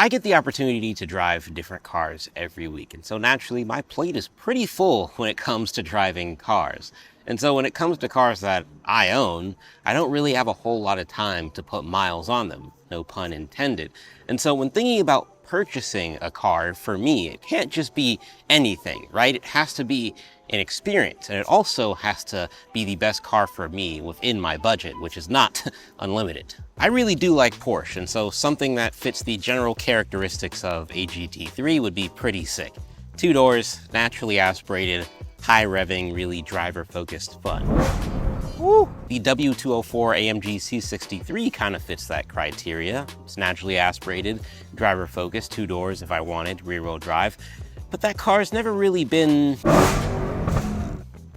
I get the opportunity to drive different cars every week, and so naturally my plate is pretty full when it comes to driving cars. And so when it comes to cars that I own, I don't really have a whole lot of time to put miles on them, no pun intended. And so when thinking about purchasing a car, for me, it can't just be anything, right? It has to be an experience, and it also has to be the best car for me within my budget, which is not unlimited. I really do like Porsche, and so something that fits the general characteristics of a GT3 would be pretty sick. 2 doors, naturally aspirated, high revving, really driver-focused fun. Woo! The W204 AMG C63 kind of fits that criteria. It's naturally aspirated, driver-focused, 2 doors if I wanted, rear-wheel drive. But that car's never really been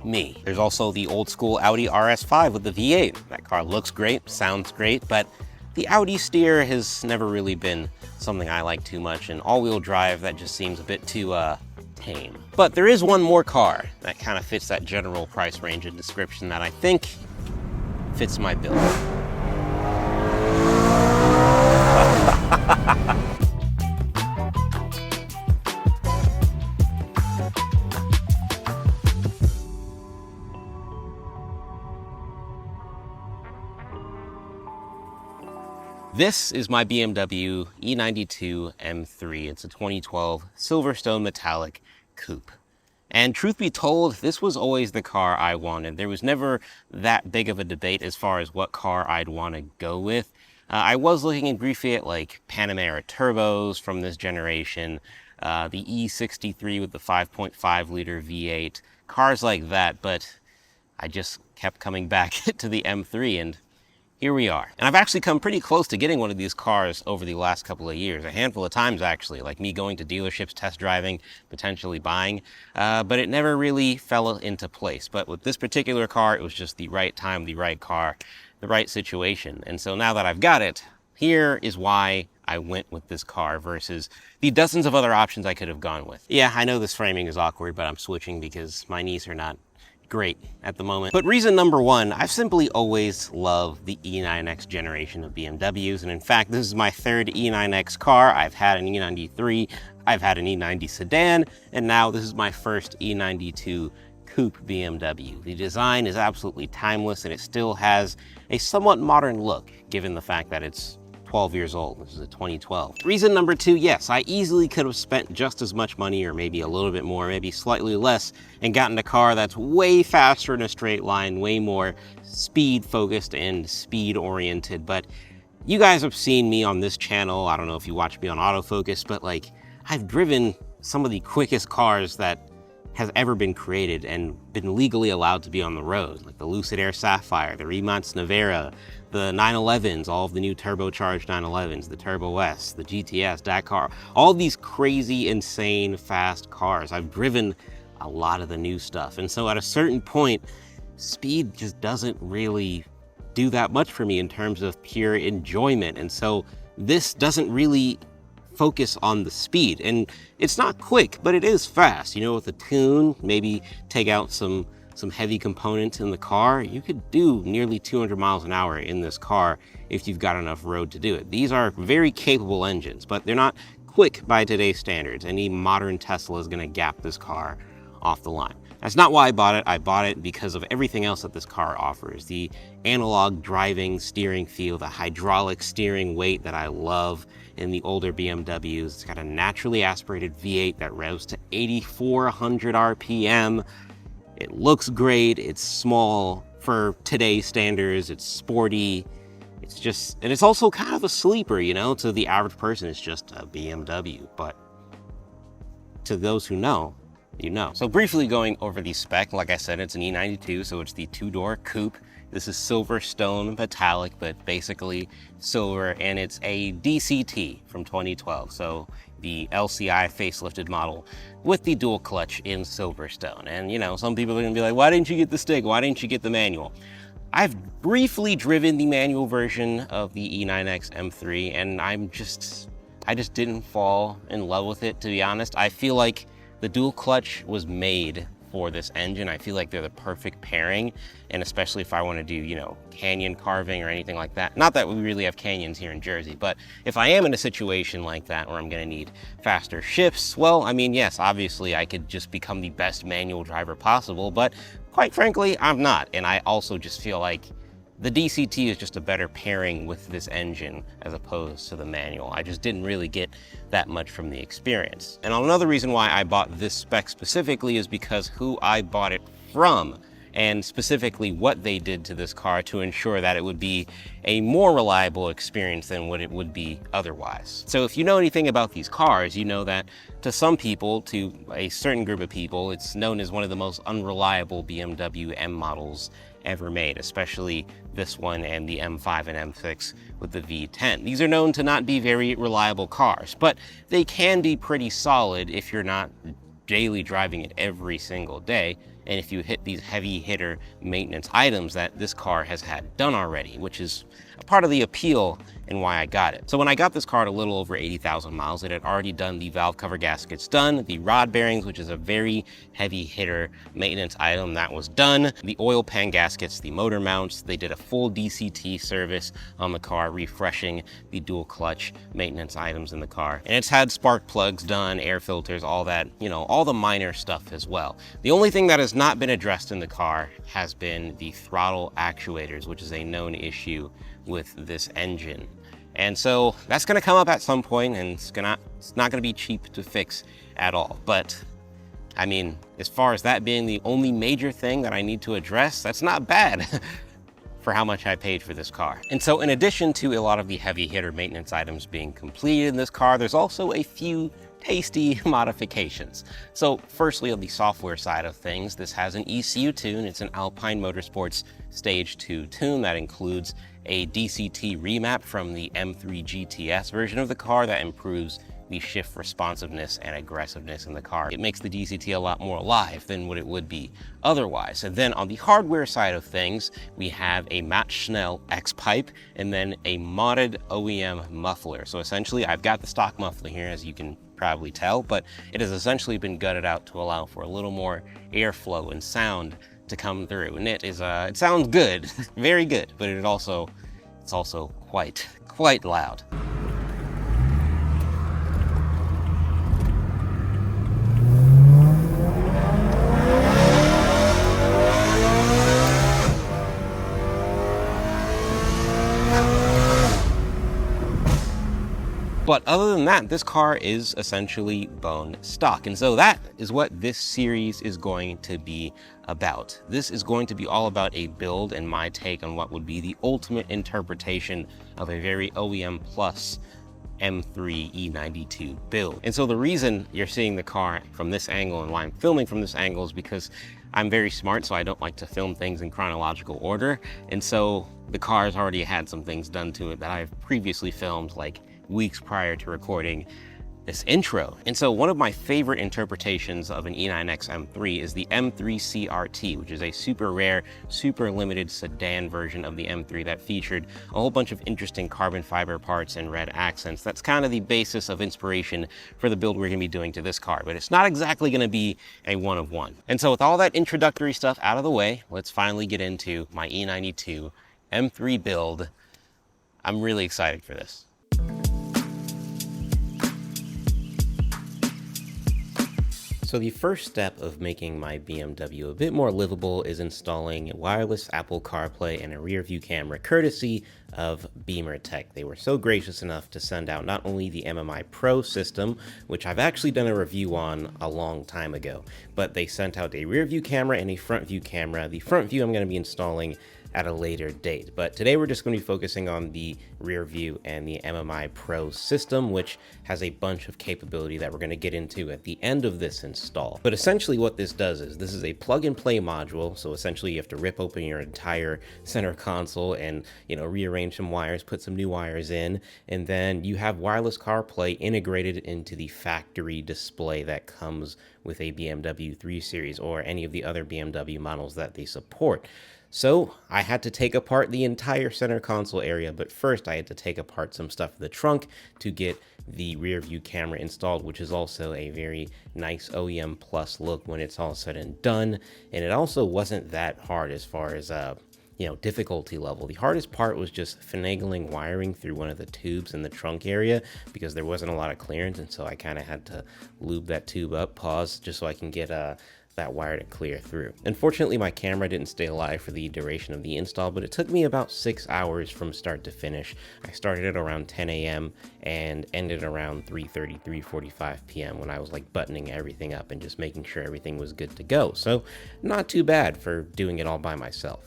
me. There's also the old school Audi RS5 with the V8. That car looks great, sounds great, but the Audi steer has never really been something I like too much, and all-wheel drive, that just seems a bit too tame. But there is one more car that kind of fits that general price range and description that I think fits my bill. This is my BMW E92 M3. It's a 2012 Silverstone Metallic Coupe. And truth be told, this was always the car I wanted. There was never that big of a debate as far as what car I'd want to go with. I was looking briefly at like Panamera turbos from this generation, the E63 with the 5.5 liter V8, cars like that, but I just kept coming back to the M3, and here we are. And I've actually come pretty close to getting one of these cars over the last couple of years, a handful of times actually, like me going to dealerships, test driving, potentially buying, but it never really fell into place. But with this particular car, it was just the right time, the right car, the right situation. And so now that I've got it, here is why I went with this car versus the dozens of other options I could have gone with. Yeah, I know this framing is awkward, but I'm switching because my knees are not great at the moment. But reason number one, I've simply always loved the E9X generation of BMWs. And in fact, this is my 3rd E9X car. I've had an E93, I've had an E90 sedan, and now this is my first E92 coupe BMW. The design is absolutely timeless, and it still has a somewhat modern look, given the fact that it's 12 years old. This is a 2012. Reason number two, yes, I easily could have spent just as much money, or maybe a little bit more, maybe slightly less, and gotten a car that's way faster in a straight line, way more speed focused and speed oriented. But you guys have seen me on this channel. I don't know if you watch me on autofocus, but like, I've driven some of the quickest cars that has ever been created and been legally allowed to be on the road, like the Lucid Air Sapphire, the Remonts Nevera, the 911s, all of the new turbocharged 911s, the Turbo S, the GTS, Dakar, all these crazy, insane, fast cars. I've driven a lot of the new stuff. And so at a certain point, speed just doesn't really do that much for me in terms of pure enjoyment. And so this doesn't really focus on the speed. And it's not quick, but it is fast. You know, with a tune, maybe take out some heavy components in the car, you could do nearly 200 miles an hour in this car if you've got enough road to do it. These are very capable engines, but they're not quick by today's standards. Any modern Tesla is going to gap this car off the line. That's not why I bought it. I bought it because of everything else that this car offers. The analog driving steering feel, the hydraulic steering weight that I love in the older BMWs. It's got a naturally aspirated V8 that revs to 8,400 RPM. It looks great, it's small for today's standards, it's sporty, and it's also kind of a sleeper, you know? To the average person, it's just a BMW, but to those who know, you know. So briefly going over the spec, like I said, it's an E92, so it's the 2-door coupe. This is Silverstone Metallic, but basically silver, and it's a DCT from 2012, so the LCI facelifted model with the dual clutch in Silverstone. And you know, some people are gonna be like, why didn't you get the stick? Why didn't you get the manual? I've briefly driven the manual version of the E9X M3, and I just didn't fall in love with it, to be honest. I feel like the dual clutch was made for this engine. I feel like they're the perfect pairing, and especially if I want to do, you know, canyon carving or anything like that. Not that we really have canyons here in Jersey, but if I am in a situation like that where I'm going to need faster shifts, well, I mean, yes, obviously I could just become the best manual driver possible, but quite frankly, I'm not. And I also just feel like the DCT is just a better pairing with this engine as opposed to the manual. I just didn't really get that much from the experience. And another reason why I bought this spec specifically is because who I bought it from, and specifically what they did to this car to ensure that it would be a more reliable experience than what it would be otherwise. So if you know anything about these cars, you know that to some people, to a certain group of people, it's known as one of the most unreliable BMW M models ever made, especially this one and the M5 and M6 with the V10. These are known to not be very reliable cars, but they can be pretty solid if you're not daily driving it every single day, and if you hit these heavy hitter maintenance items that this car has had done already, which is a part of the appeal and why I got it. So when I got this car at a little over 80,000 miles, it had already done the valve cover gaskets done, the rod bearings, which is a very heavy hitter maintenance item, that was done, the oil pan gaskets, the motor mounts, they did a full DCT service on the car, refreshing the dual clutch maintenance items in the car. And it's had spark plugs done, air filters, all that, you know, all the minor stuff as well. The only thing that has not been addressed in the car has been the throttle actuators, which is a known issue with this engine. And so that's gonna come up at some point, and it's not gonna be cheap to fix at all. But I mean, as far as that being the only major thing that I need to address, that's not bad for how much I paid for this car. And so in addition to a lot of the heavy hitter maintenance items being completed in this car, there's also a few tasty modifications. So firstly, on the software side of things, this has an ECU tune. It's an Alpine Motorsports Stage 2 tune that includes a DCT remap from the M3 GTS version of the car that improves the shift responsiveness and aggressiveness in the car. It makes the DCT a lot more alive than what it would be otherwise. And then on the hardware side of things, we have a Matt Schnell X-Pipe and then a modded OEM muffler. So essentially, I've got the stock muffler here, as you can probably tell, but it has essentially been gutted out to allow for a little more airflow and sound to come through. And it sounds good, very good, but it's also quite loud. But other than that, this car is essentially bone stock. And so that is what this series is going to be about. This is going to be all about a build and my take on what would be the ultimate interpretation of a very OEM plus M3 E92 build. And so the reason you're seeing the car from this angle and why I'm filming from this angle is because I'm very smart, so I don't like to film things in chronological order. And so the car has already had some things done to it that I've previously filmed, like weeks prior to recording this intro. And so one of my favorite interpretations of an E9X M3 is the M3 CRT, which is a super rare, super limited sedan version of the M3 that featured a whole bunch of interesting carbon fiber parts and red accents. That's kind of the basis of inspiration for the build we're gonna be doing to this car, but it's not exactly gonna be a one of one. And so with all that introductory stuff out of the way, let's finally get into my E92 M3 build. I'm really excited for this. So the first step of making my BMW a bit more livable is installing wireless Apple CarPlay and a rear view camera, courtesy of Beamer Tech. They were so gracious enough to send out not only the MMI Pro system, which I've actually done a review on a long time ago, but they sent out a rear view camera and a front view camera. The front view I'm going to be installing at a later date, but today we're just going to be focusing on the rear view and the MMI Pro system, which has a bunch of capability that we're going to get into at the end of this install. But essentially what this does is this is a plug and play module. So essentially you have to rip open your entire center console and, you know, rearrange some wires, put some new wires in, and then you have wireless CarPlay integrated into the factory display that comes with a BMW 3 Series or any of the other BMW models that they support. So I had to take apart the entire center console area, but first I had to take apart some stuff in the trunk to get the rear view camera installed, which is also a very nice OEM plus look when it's all said and done. And it also wasn't that hard as far as difficulty level. The hardest part was just finagling wiring through one of the tubes in the trunk area because there wasn't a lot of clearance, and so I kind of had to lube that tube up, pause, just so I can get that wire to clear through. Unfortunately, my camera didn't stay alive for the duration of the install, but it took me about 6 hours from start to finish. I started at around 10 a.m. and ended around 3:30, 3:45 p.m. when I was like buttoning everything up and just making sure everything was good to go. So not too bad for doing it all by myself.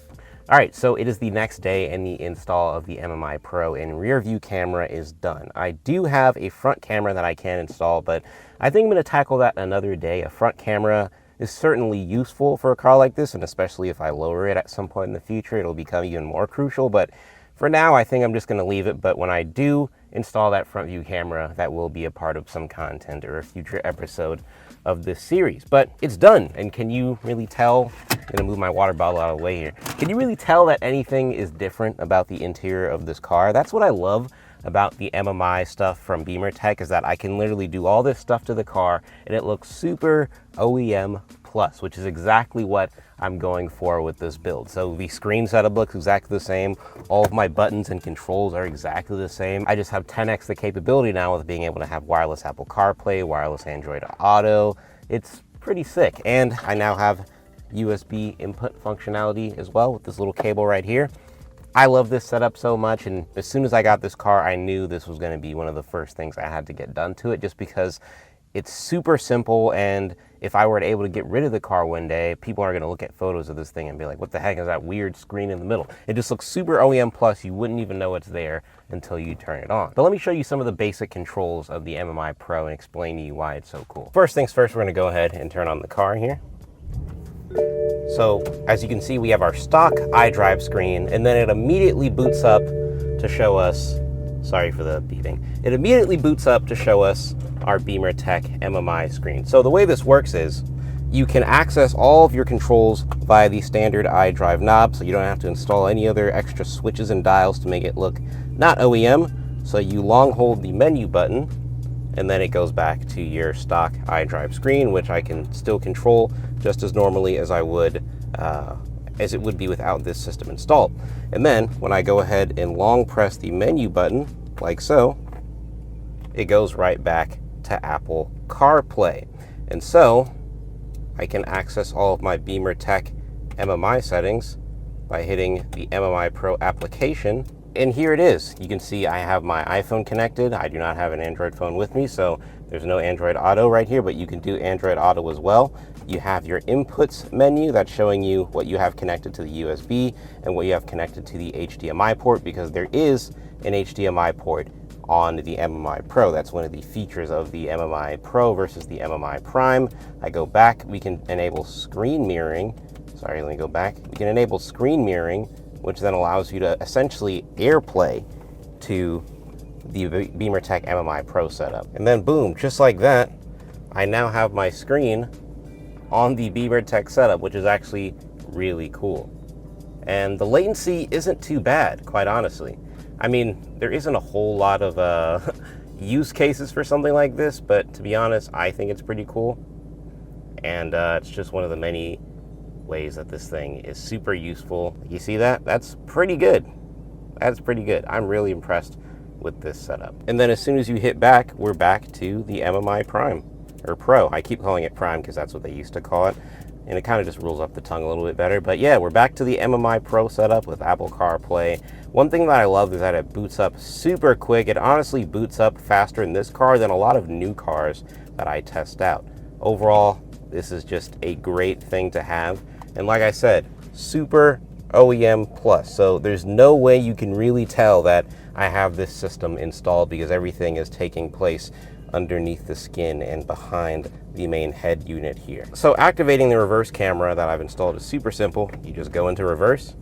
All right, so it is the next day and the install of the MMI Pro and rear view camera is done. I do have a front camera that I can install, but I think I'm going to tackle that another day. A front camera is certainly useful for a car like this, and especially if I lower it at some point in the future, it'll become even more crucial. But for now, I think I'm just going to leave it. But when I do install that front view camera, that will be a part of some content or a future episode of this series. But it's done, and can you really tell? I'm going to move my water bottle out of the way here. Can you really tell that anything is different about the interior of this car? That's what I love about the MMI stuff from Beamer Tech, is that I can literally do all this stuff to the car and it looks super OEM plus, which is exactly what I'm going for with this build. So the screen setup looks exactly the same. All of my buttons and controls are exactly the same. I just have 10x the capability now with being able to have wireless Apple CarPlay, wireless Android Auto. It's pretty sick. And I now have USB input functionality as well with this little cable right here. I love this setup so much, and as soon as I got this car, I knew this was going to be one of the first things I had to get done to it, just because it's super simple. And if I were able to get rid of the car one day, people are going to look at photos of this thing and be like, what the heck is that weird screen in the middle? It just looks super OEM plus. You wouldn't even know it's there until you turn it on. But let me show you some of the basic controls of the MMI Pro and explain to you why it's so cool. First things first, we're going to go ahead and turn on the car here. So as you can see, we have our stock iDrive screen, and then it immediately boots up to show us, sorry for the beeping, it immediately boots up to show us our Beamer Tech MMI screen. So the way this works is you can access all of your controls via the standard iDrive knob, so you don't have to install any other extra switches and dials to make it look not OEM. So you long hold the menu button, and then it goes back to your stock iDrive screen, which I can still control just as normally as I would, as it would be without this system installed. And then when I go ahead and long press the menu button, like so, it goes right back to Apple CarPlay. And so I can access all of my Beamer Tech MMI settings by hitting the MMI Pro application. And here it is. You can see I have my iPhone connected. I do not have an Android phone with me, so there's no Android Auto right here, but you can do Android Auto as well. You have your inputs menu that's showing you what you have connected to the USB and what you have connected to the HDMI port, because there is an HDMI port on the MMI Pro. That's one of the features of the MMI Pro versus the MMI Prime. I go back, we can enable screen mirroring. Sorry, let me go back. We can enable screen mirroring, which then allows you to essentially AirPlay to the Beamer Tech MMI Pro setup. And then boom, just like that, I now have my screen on the Beamer Tech setup, which is actually really cool. And the latency isn't too bad, quite honestly. I mean, there isn't a whole lot of use cases for something like this, but to be honest, I think it's pretty cool. And it's just one of the many ways that this thing is super useful. You see that? That's pretty good. That's pretty good. I'm really impressed with this setup. And then as soon as you hit back, we're back to the MMI Prime, or Pro. I keep calling it Prime because that's what they used to call it, and it kind of just rolls off the tongue a little bit better. But yeah, we're back to the MMI Pro setup with Apple CarPlay. One thing that I love is that it boots up super quick. It honestly boots up faster in this car than a lot of new cars that I test out. Overall, this is just a great thing to have. And like I said, super OEM plus. So there's no way you can really tell that I have this system installed, because everything is taking place underneath the skin and behind the main head unit here. So activating the reverse camera that I've installed is super simple. You just go into reverse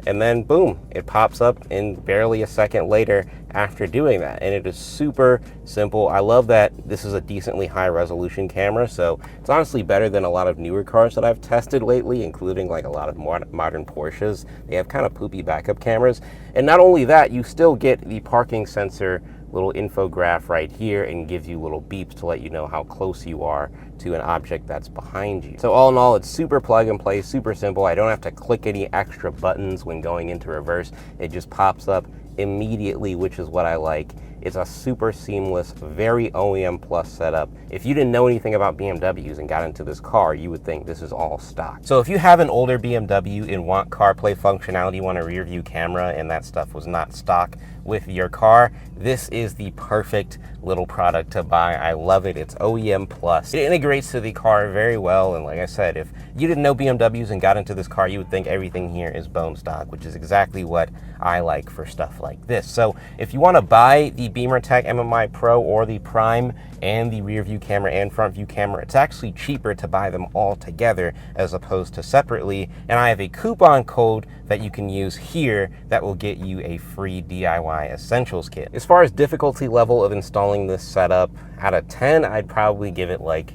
and then boom, it pops up in barely a second later after doing that. And it is super simple. I love that this is a decently high resolution camera, so it's honestly better than a lot of newer cars that I've tested lately, including like a lot of modern Porsches. They have kind of poopy backup cameras. And not only that, you still get the parking sensor little infograph right here, and gives you little beeps to let you know how close you are to an object that's behind you. So all in all, it's super plug and play, super simple. I don't have to click any extra buttons when going into reverse. It just pops up immediately, which is what I like. It's a super seamless, very OEM plus setup. If you didn't know anything about BMWs and got into this car, you would think this is all stock. So if you have an older BMW and want CarPlay functionality, want a rear view camera, and that stuff was not stock with your car, this is the perfect little product to buy. I love it. It's OEM plus. It integrates to the car very well, and like I said, if you didn't know BMWs and got into this car, you would think everything here is bone stock, which is exactly what I like for stuff like this. So if you want to buy the BeamerTech MMI Pro or the Prime and the rear view camera and front view camera, it's actually cheaper to buy them all together as opposed to separately. And I have a coupon code that you can use here that will get you a free DIY essentials kit. As far as difficulty level of installing this setup, out of 10, I'd probably give it like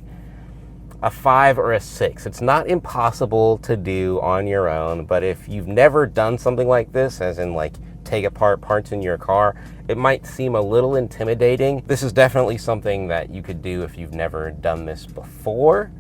a 5 or a 6. It's not impossible to do on your own, but if you've never done something like this, as in like take apart parts in your car, it might seem a little intimidating. This is definitely something that you could do if you've never done this before.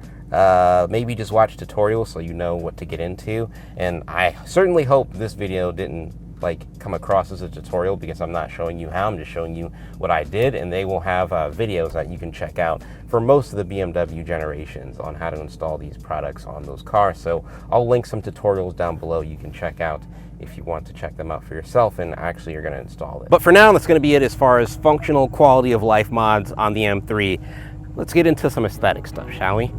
Maybe just watch tutorials so you know what to get into. And I certainly hope this video didn't like come across as a tutorial, because I'm not showing you how, I'm just showing you what I did, and they will have videos that you can check out for most of the BMW generations on how to install these products on those cars. So I'll link some tutorials down below you can check out if you want to check them out for yourself and actually you're going to install it. But for now, that's going to be it as far as functional quality of life mods on the M3. Let's get into some aesthetic stuff, shall we?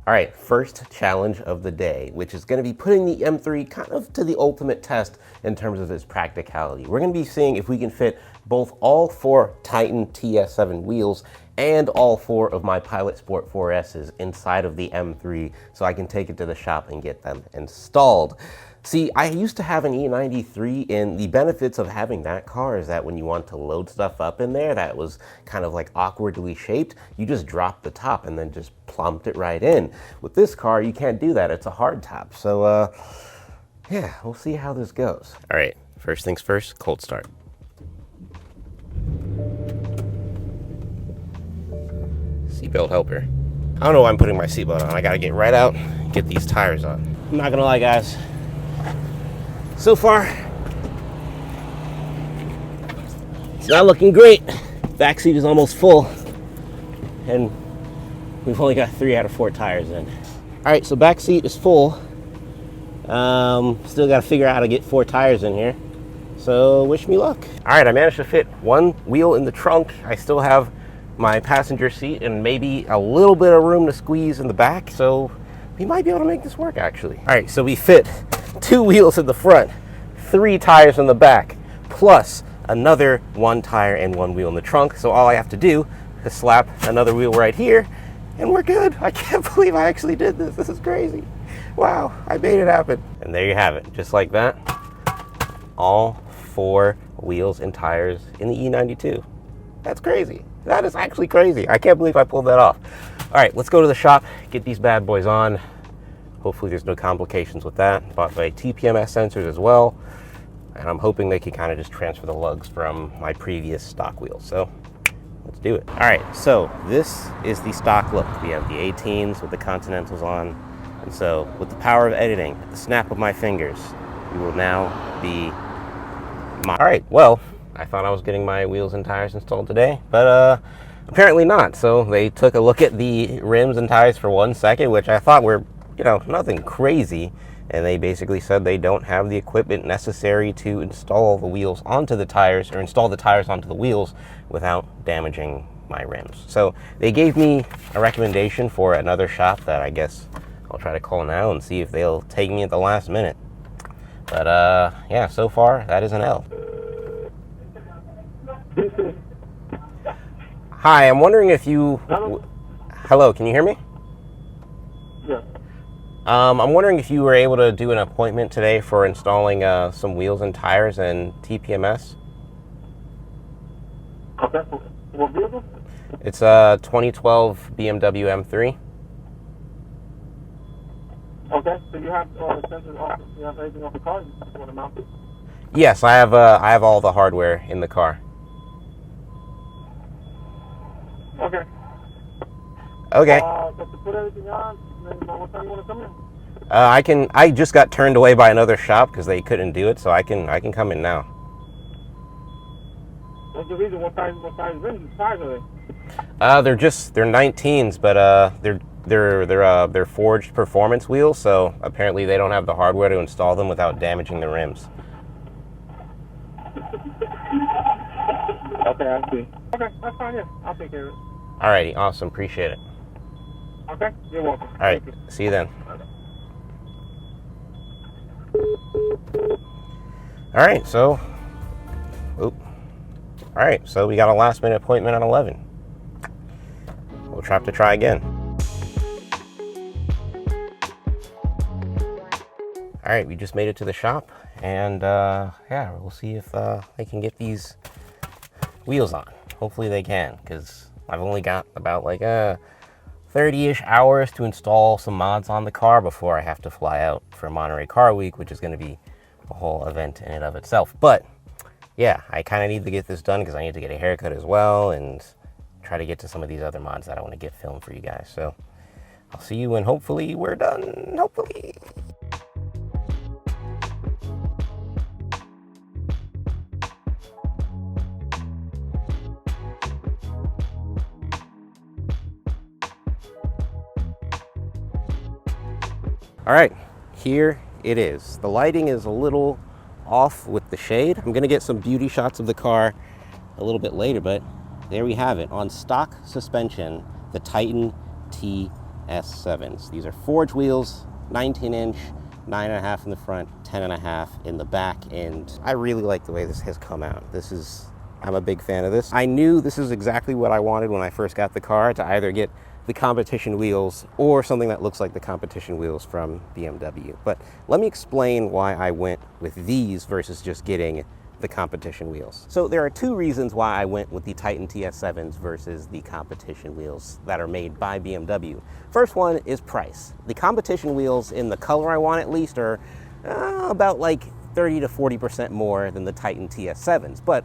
All right, first challenge of the day, which is going to be putting the M3 kind of to the ultimate test in terms of its practicality. We're going to be seeing if we can fit both all 4 Titan TS7 wheels and all 4 of my Pilot Sport 4S's inside of the M3 so I can take it to the shop and get them installed. See, I used to have an E93, and the benefits of having that car is that when you want to load stuff up in there that was kind of like awkwardly shaped, you just drop the top and then just plumped it right in. With this car, you can't do that. It's a hard top. So, yeah, we'll see how this goes. All right, first things first, cold start. Seatbelt helper. I don't know why I'm putting my seatbelt on. I gotta get right out and get these tires on. I'm not gonna lie, guys. So far, it's not looking great. Back seat is almost full, and we've only got 3 out of 4 tires in. All right, so back seat is full. Still got to figure out how to get 4 tires in here. So wish me luck. All right, I managed to fit 1 wheel in the trunk. I still have my passenger seat and maybe a little bit of room to squeeze in the back. So we might be able to make this work, actually. All right, so we fit 2 wheels in the front, 3 tires in the back, plus another 1 tire and 1 wheel in the trunk. So all I have to do is slap another wheel right here, and we're good. I can't believe I actually did this. This is crazy. Wow, I made it happen. And there you have it, just like that. All 4 wheels and tires in the E92. That's crazy. That is actually crazy. I can't believe I pulled that off. All right, let's go to the shop, get these bad boys on. Hopefully there's no complications with that. Bought my TPMS sensors as well. And I'm hoping they can kind of just transfer the lugs from my previous stock wheels. So let's do it. All right, so this is the stock look. We have the 18s with the Continentals on. And so with the power of editing, at the snap of my fingers, we will now be all right, well, I thought I was getting my wheels and tires installed today, but apparently not. So they took a look at the rims and tires for 1 second, which I thought were, you know, nothing crazy. And they basically said they don't have the equipment necessary to install the wheels onto the tires, or install the tires onto the wheels without damaging my rims. So they gave me a recommendation for another shop that I guess I'll try to call now and see if they'll take me at the last minute. But yeah, so far that is an L. Hi, I'm wondering if you... Hello? Hello, can you hear me? Yeah. I'm wondering if you were able to do an appointment today for installing some wheels and tires and TPMS. Okay. What vehicle? It's a 2012 BMW M3. Okay. So you have all the sensors off. You have everything off the car. You just want to mount it. Yes, I have all the hardware in the car. Okay. Okay. But to put everything on, then what time you want to come in? I just got turned away by another shop because they couldn't do it, so I can come in now. What's the reason? What size rims? Size are they? They're 19s, but they're forged performance wheels, so apparently they don't have the hardware to install them without damaging the rims. Okay, I see. Okay, that's fine. Yeah, I'll take care of it. Alrighty, awesome, appreciate it. Okay, you're welcome. All right, see you then. All right, so we got a last minute appointment at 11. We'll have to try again. All right, we just made it to the shop, and yeah, we'll see if they can get these wheels on. Hopefully they can, because I've only got about like 30-ish hours to install some mods on the car before I have to fly out for Monterey Car Week, which is going to be a whole event in and of itself. But yeah, I kind of need to get this done because I need to get a haircut as well and try to get to some of these other mods that I want to get filmed for you guys. So I'll see you when hopefully we're done. Hopefully. All right, here it is. The lighting is a little off with the shade. I'm gonna get some beauty shots of the car a little bit later, but there we have it. On stock suspension, the Titan TS7s. These are forged wheels, 19-inch, 9.5 in the front, 10.5 in the back, and I really like the way this has come out. I'm a big fan of this. I knew this is exactly what I wanted when I first got the car, to either get the competition wheels or something that looks like the competition wheels from BMW. But let me explain why I went with these versus just getting the competition wheels. So there are two reasons why I went with the Titan TS7s versus the competition wheels that are made by BMW. First one is price. The competition wheels, in the color I want at least, are about like 30 to 40% more than the Titan TS7s. But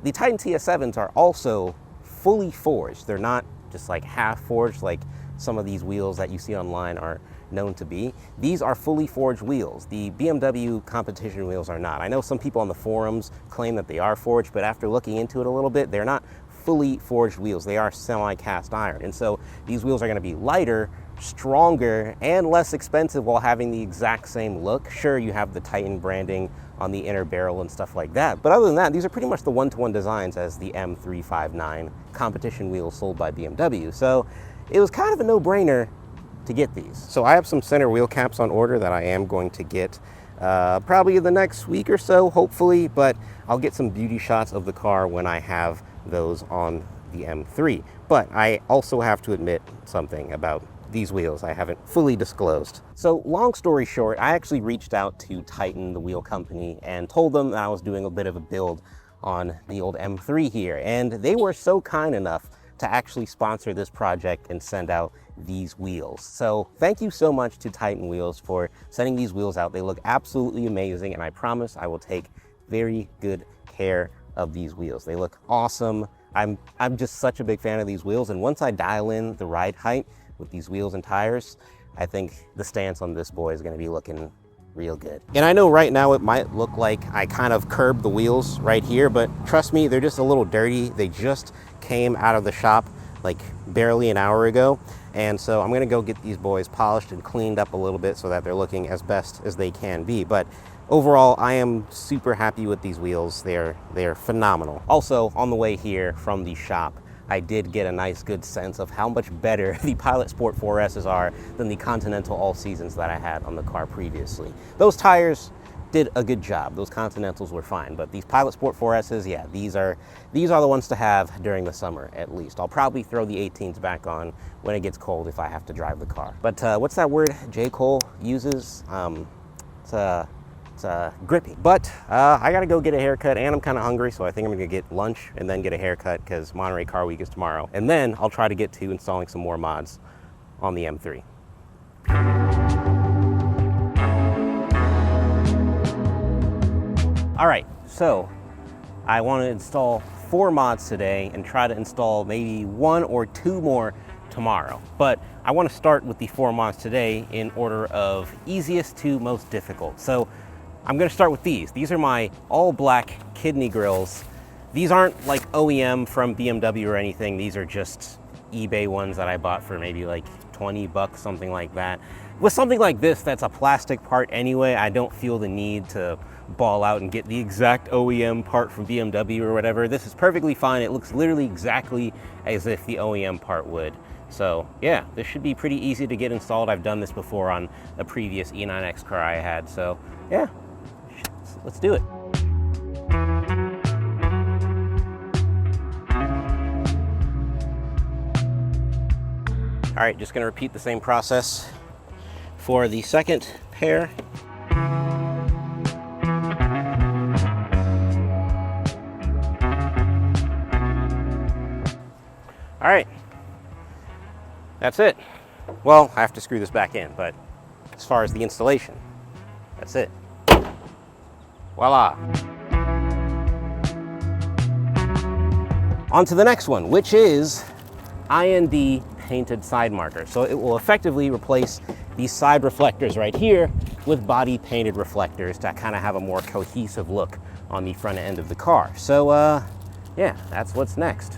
the Titan TS7s are also fully forged. They're not just like half forged like some of these wheels that you see online are known to be. These are fully forged wheels. The BMW competition wheels are not. I know some people on the forums claim that they are forged, but after looking into it a little bit, they're not fully forged wheels. They are semi-cast iron. And so these wheels are going to be lighter, stronger, and less expensive while having the exact same look. Sure, you have the Titan branding on the inner barrel and stuff like that, but other than that, these are pretty much the one-to-one designs as the M359 competition wheels sold by BMW. So it was kind of a no-brainer to get these. So I have some center wheel caps on order that I am going to get probably the next week or so, hopefully, but I'll get some beauty shots of the car when I have those on the M3. But I also have to admit something about these wheels I haven't fully disclosed. So long story short, I actually reached out to Titan, the wheel company, and told them that I was doing a bit of a build on the old M3 here. And they were so kind enough to actually sponsor this project and send out these wheels. So thank you so much to Titan Wheels for sending these wheels out. They look absolutely amazing, and I promise I will take very good care of these wheels. They look awesome. I'm just such a big fan of these wheels, and once I dial in the ride height with these wheels and tires, I think the stance on this boy is going to be looking real good. And I know right now it might look like I kind of curbed the wheels right here, but trust me, they're just a little dirty. They just came out of the shop like barely an hour ago. And so I'm going to go get these boys polished and cleaned up a little bit so that they're looking as best as they can be. But overall, I am super happy with these wheels. They're phenomenal. Also, on the way here from the shop, I did get a nice good sense of how much better the Pilot Sport 4S's are than the Continental All Seasons that I had on the car previously. Those tires, did a good job. Those Continentals were fine, but these Pilot Sport 4S's, yeah, these are the ones to have during the summer at least. I'll probably throw the 18s back on when it gets cold if I have to drive the car. But what's that word J. Cole uses? It's grippy. But I gotta go get a haircut, and I'm kind of hungry, so I think I'm gonna get lunch and then get a haircut because Monterey Car Week is tomorrow. And then I'll try to get to installing some more mods on the M3. All right, so I want to install 4 mods today and try to install maybe 1 or 2 more tomorrow. But I want to start with the 4 mods today in order of easiest to most difficult. So I'm going to start with these. These are my all black kidney grills. These aren't like OEM from BMW or anything. These are just eBay ones that I bought for maybe like 20 bucks, something like that. With something like this, that's a plastic part anyway, I don't feel the need to ball out and get the exact OEM part from BMW or whatever. This is perfectly fine. It looks literally exactly as if the OEM part would. So yeah, this should be pretty easy to get installed. I've done this before on a previous E9X car I had. So yeah, let's do it. All right, just gonna repeat the same process for the second pair. All right, that's it. Well, I have to screw this back in, but as far as the installation, that's it. Voila. On to the next one, which is IND painted side marker. So it will effectively replace these side reflectors right here with body painted reflectors to kind of have a more cohesive look on the front end of the car. So yeah, that's what's next.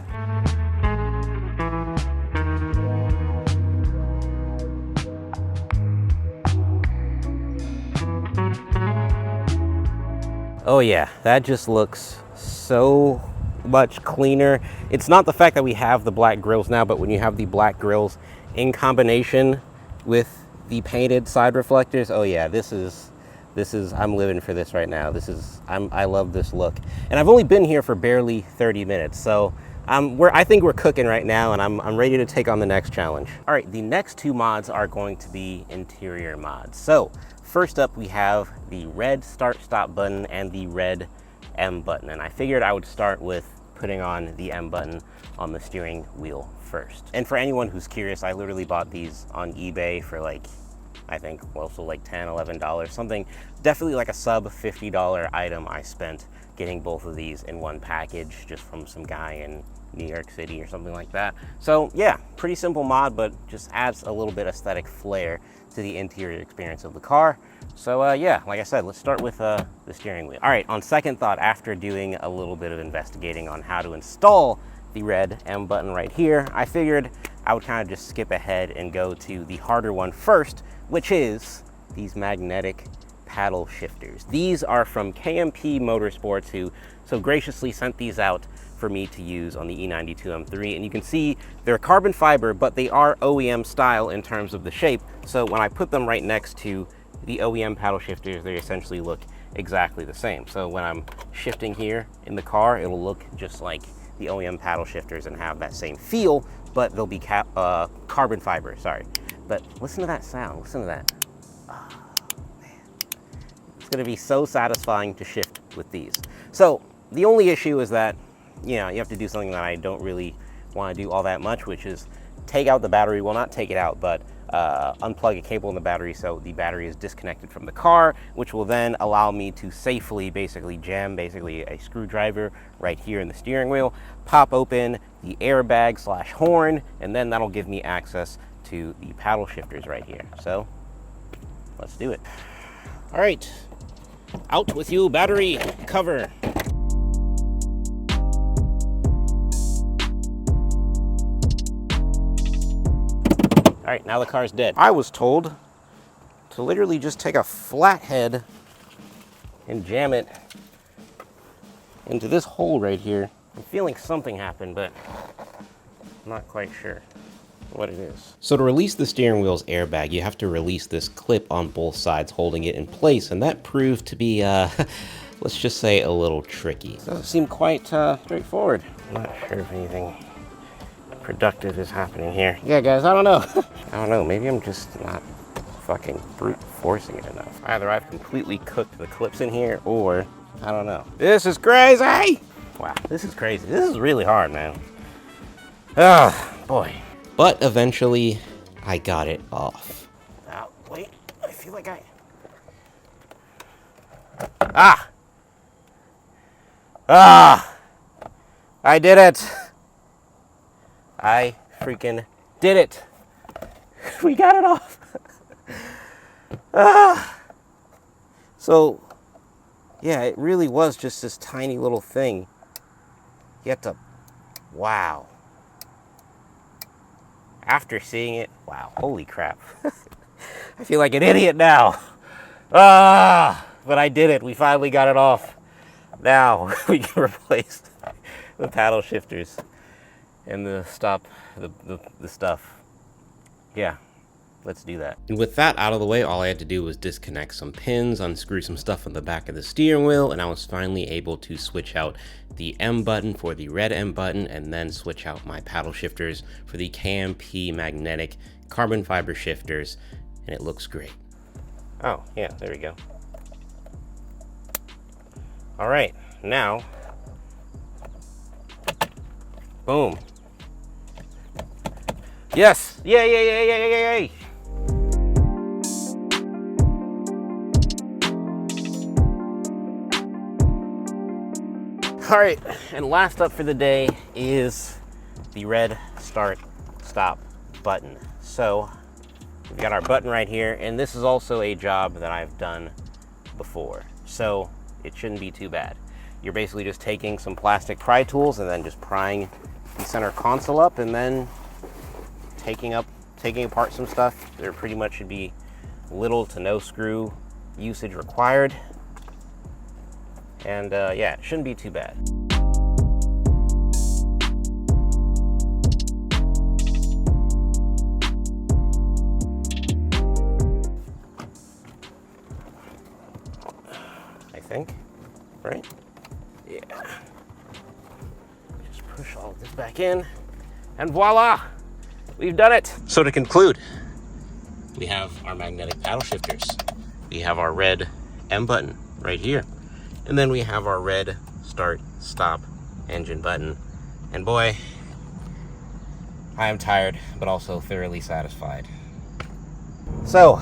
Oh yeah, that just looks so much cleaner. It's not the fact that we have the black grills now, but when you have the black grills in combination with the painted side reflectors, oh yeah, this is I'm living for this right now. I love this look. And I've only been here for barely 30 minutes, so I think we're cooking right now, and I'm ready to take on the next challenge. All right, the next 2 mods are going to be interior mods. So first up, we have the red start-stop button and the red M button. And I figured I would start with putting on the M button on the steering wheel first. And for anyone who's curious, I literally bought these on eBay for like, I think also like $10, $11, something, definitely like a sub $50 item I spent getting both of these in one package just from some guy in New York City or something like that. So yeah, pretty simple mod, but just adds a little bit aesthetic flair to the interior experience of the car. So yeah, like I said, let's start with the steering wheel. All right, on second thought, after doing a little bit of investigating on how to install the red M button right here, I figured I would kind of just skip ahead and go to the harder one first, which is these magnetic paddle shifters. These are from KMP Motorsports, who so graciously sent these out for me to use on the E92 M3. And you can see they're carbon fiber, but they are OEM style in terms of the shape. So when I put them right next to the OEM paddle shifters, they essentially look exactly the same. So when I'm shifting here in the car, it'll look just like the OEM paddle shifters and have that same feel, but they'll be carbon fiber, sorry. But listen to that sound, listen to that. Oh, man. It's gonna be so satisfying to shift with these. So the only issue is that, you know, you have to do something that I don't really wanna do all that much, which is take out the battery, well, not take it out, but unplug a cable in the battery so the battery is disconnected from the car, which will then allow me to safely basically jam a screwdriver right here in the steering wheel, pop open the airbag / horn, and then that'll give me access to the paddle shifters right here. So let's do it. All right, out with you, battery cover. All right, now the car's dead. I was told to literally just take a flathead and jam it into this hole right here. I'm feeling something happen, but I'm not quite sure. what it is. So to release the steering wheel's airbag, you have to release this clip on both sides holding it in place, and that proved to be, let's just say, a little tricky. Doesn't seem quite straightforward. I'm not sure if anything productive is happening here. Yeah, guys, I don't know. I don't know, maybe I'm just not fucking brute forcing it enough. Either I've completely cooked the clips in here, or I don't know. This is crazy! Wow, this is crazy. This is really hard, man. Oh, boy. But eventually, I got it off. Oh, wait, I feel like I did it. I freaking did it. We got it off. So, yeah, it really was just this tiny little thing. You have to, wow. After seeing it, wow, holy crap. I feel like an idiot now. But I did it. We finally got it off. Now we can replace the paddle shifters and the stuff. Yeah, let's do that. And with that out of the way, all I had to do was disconnect some pins, unscrew some stuff on the back of the steering wheel, and I was finally able to switch out the M button for the red M button, and then switch out my paddle shifters for the KMP magnetic carbon fiber shifters, and it looks great. Oh, yeah, there we go. All right, now, boom. Yes, yay. All right, and last up for the day is the red start stop button. So we've got our button right here, and this is also a job that I've done before, so it shouldn't be too bad. You're basically just taking some plastic pry tools and then just prying the center console up, and then taking apart some stuff. There pretty much should be little to no screw usage required. And yeah, it shouldn't be too bad. I think, right? Yeah. Just push all of this back in, and voila, we've done it. So to conclude, we have our magnetic paddle shifters. We have our red M button right here. And then we have our red start stop engine button. And boy, I am tired, but also thoroughly satisfied. So,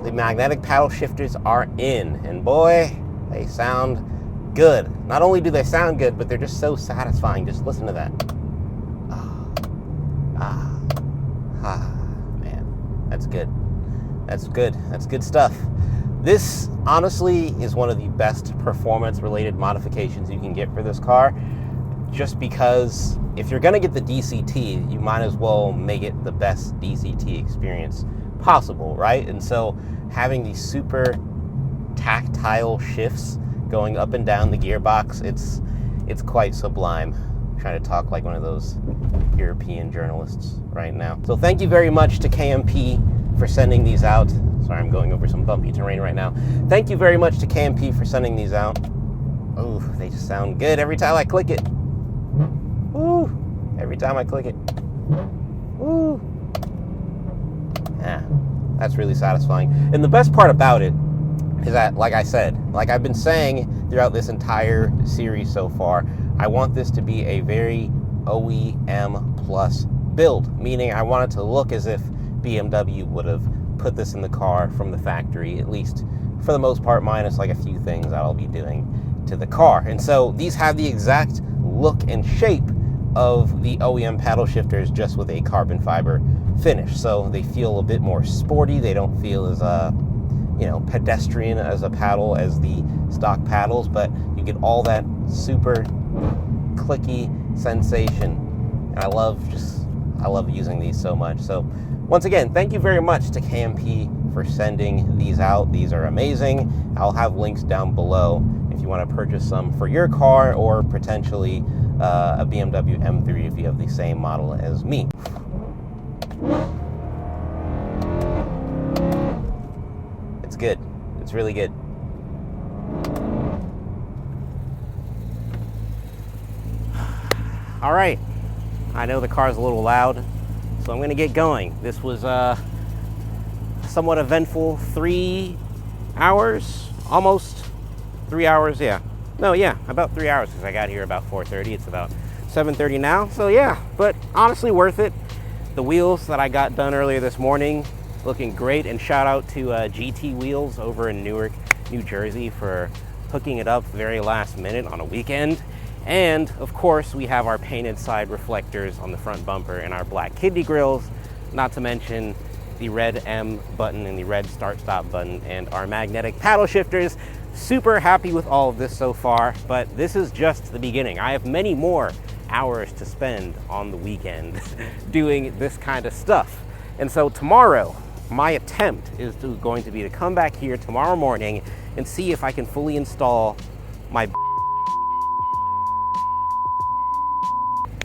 the magnetic paddle shifters are in, and boy, they sound good. Not only do they sound good, but they're just so satisfying. Just listen to that. Man, that's good. That's good. That's good stuff. This, honestly, is one of the best performance-related modifications you can get for this car, just because if you're going to get the DCT, you might as well make it the best DCT experience possible, right? And so having these super tactile shifts going up and down the gearbox, it's quite sublime. I'm trying to talk like one of those European journalists right now. So thank you very much to KMP for sending these out. Sorry, I'm going over some bumpy terrain right now. Thank you very much to KMP for sending these out. Oh, they just sound good every time I click it. Ooh, every time I click it. Ooh. Yeah, that's really satisfying. And the best part about it is that, like I said, like I've been saying throughout this entire series so far, I want this to be a very OEM plus build, meaning I want it to look as if BMW would have put this in the car from the factory, at least for the most part, minus like a few things that I'll be doing to the car. And so these have the exact look and shape of the OEM paddle shifters, just with a carbon fiber finish. So they feel a bit more sporty. They don't feel as pedestrian as a paddle as the stock paddles, but you get all that super clicky sensation. And I love using these so much. So once again, thank you very much to KMP for sending these out. These are amazing. I'll have links down below if you want to purchase some for your car, or potentially a BMW M3 if you have the same model as me. It's good. It's really good. All right. I know the car's a little loud, so I'm going to get going. This was a somewhat eventful 3 hours, almost 3 hours, yeah. No, yeah, about 3 hours because I got here about 4:30. It's about 7:30 now, so yeah, but honestly worth it. The wheels that I got done earlier this morning, looking great, and shout out to GT Wheels over in Newark, New Jersey for hooking it up very last minute on a weekend. And of course, we have our painted side reflectors on the front bumper and our black kidney grills, not to mention the red M button and the red start-stop button and our magnetic paddle shifters. Super happy with all of this so far, but this is just the beginning. I have many more hours to spend on the weekend doing this kind of stuff. And so tomorrow, my attempt is going to be to come back here tomorrow morning and see if I can fully install my.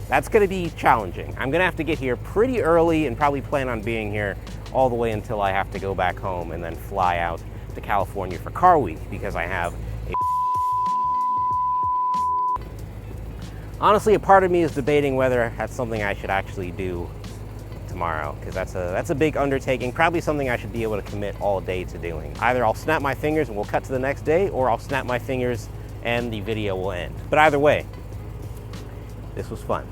That's gonna be challenging. I'm gonna have to get here pretty early and probably plan on being here all the way until I have to go back home and then fly out to California for Car Week because I have a. Honestly, a part of me is debating whether that's something I should actually do tomorrow, because that's a big undertaking, probably something I should be able to commit all day to doing. Either I'll snap my fingers and we'll cut to the next day, or I'll snap my fingers and the video will end. But either way, this was fun.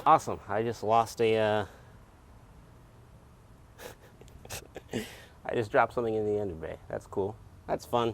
Awesome. I just lost a, I just dropped something in the engine bay. That's cool. That's fun.